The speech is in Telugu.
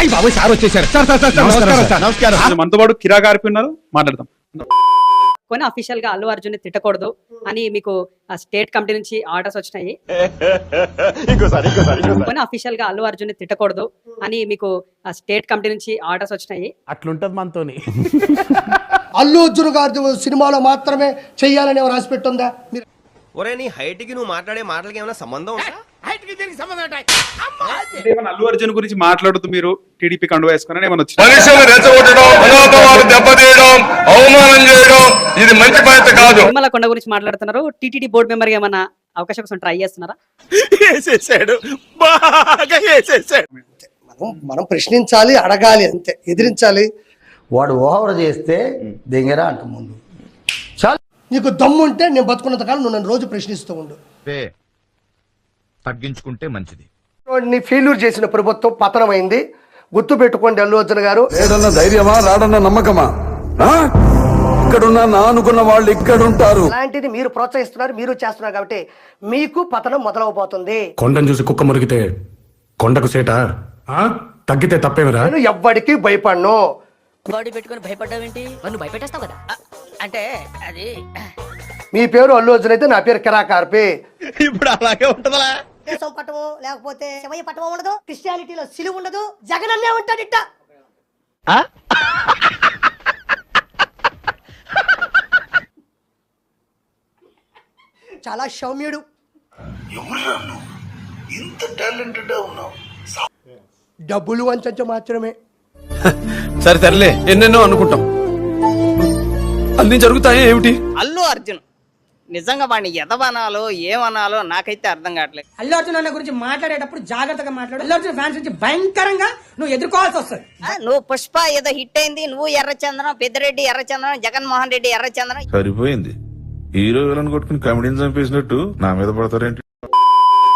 అయ్యి బాబు సార్ వచ్చేసారు. సార్ సార్ సార్ నమస్కారం సార్. నమస్కారం. మనతో పాటు కిరా గారికి ఉన్నారు, మాట్లాడదాం. కొన్ని అఫీషియల్ గా అల్లు అర్జున్ తిట్టకూడదు అని మీకు స్టేట్ కమిటీ నుంచి ఆర్డర్స్ వచ్చినాయి. కొన్ని అఫీషియల్ గా అల్లు అర్జున్ తిట్టకూడదు అని మీకు స్టేట్ కమిటీ నుంచి ఆర్డర్స్ వచ్చినాయి. అట్లుంటది మనతోని. అల్లు అర్జున్ గారి సినిమాలో మాత్రమే చెయ్యాలని రాసి పెట్టుందా? ఒరే నీ హైట్ కి నువ్వు మాట్లాడే మాటలకి ఏమైనా సంబంధం ఉందా? ఏమన్నా అల్లు అర్జున్ గురించి మాట్లాడుతూ మీరు టీడీపీ కండువా వేసుకుని ఏమన్నా వచ్చింది? మనుషులు రెచ్చగొట్టడం, మనోభావాలు దెబ్బతీయడం, అవమానం చేయడం ఇది మంచి పద్ధతి కాదు. తిరుమల కొండ గురించి మాట్లాడుతున్నారు. టీటీడీ బోర్డు మెంబర్ గా ఏమన్నా అవకాశం కోసం ట్రై చేస్తున్నారా? మనం ప్రశ్నించాలి, అడగాలి, అంతే, ఎదిరించాలి. వాడు ఓవర్ చేస్తే దిగరా అంట ముందు. నీకు దమ్ము ఉంటే నేను బతుకున్నంత కాలం నువ్వు నన్ను రోజు ప్రశ్నిస్తూ ఉండు. తగ్గించుకుంటే మంచిది. నీ ఫెయిల్యూర్ చేసిన ప్రభుత్వం పతనమైంది. గుర్తు పెట్టుకోండి అల్లు అర్జున్ గారు. ఏదన్నా ధైర్యమా, రాడన్న నమ్మకమా? ఇక్కడున్నా నా అనుకున్న వాళ్ళు ఇక్కడ ఉంటారు. అలాంటిది మీరు ప్రోత్సహిస్తున్నారు, మీరు చేస్తున్నారు కాబట్టి మీకు పతనం మొదలవబోతుంది. కొండను చూసి కుక్క మురిగితే కొండకు సేట, తగ్గితే తప్పేమిరా? నేను ఎవ్వడికి భయపడను. బాడీ పెట్టుకుని భయపడ్డావేంటి? నువ్వు భయపెట్టేస్తావు కదా. అంటే అది మీ పేరు అల్లు అర్జున్ అయితే నా పేరు కిరా కార్పి. ఇప్పుడు అలాగే ఉంటదా? దేశం పట్టము లేకపోతే శివయ్య పట్టము ఉండదు, క్రిస్టియానిటీలో సిలువ ఉండదు, జగన్ అన్నే ఉంటాడు ఇట్ట. చాలా సౌమ్యుడు. డబ్బులు వంచ మాత్రమే. సరే తరలే, ఎన్నెన్నో అనుకుంటాం, అన్ని జరుగుతాయి ఏమిటి? అల్లు అర్జున్ నిజంగా వాడిని ఎదవనాలో ఏమనాలో నాకైతే అర్థం కావట్లేదు. అల్లు అర్జున్ అన్న గురించి మాట్లాడేటప్పుడు జాగ్రత్తగా మాట్లాడు. అల్లు అర్జున్ ఫ్యాన్స్ నుంచి భయంకరంగా నువ్వు ఎదుర్కోవాల్సి వస్తుంది. నువ్వు పుష్ప ఏదో హిట్ అయింది, నువ్వు ఎర్రచంద్రం, పెద్దిరెడ్డి ఎర్రచంద్రం, జగన్మోహన్ రెడ్డి ఎర్రచంద్రం. సరిపోయింది. హీరో విలన్ కొట్టుకుని కమెడీని చంపేసినట్టు నా మీద పడతారేంటి?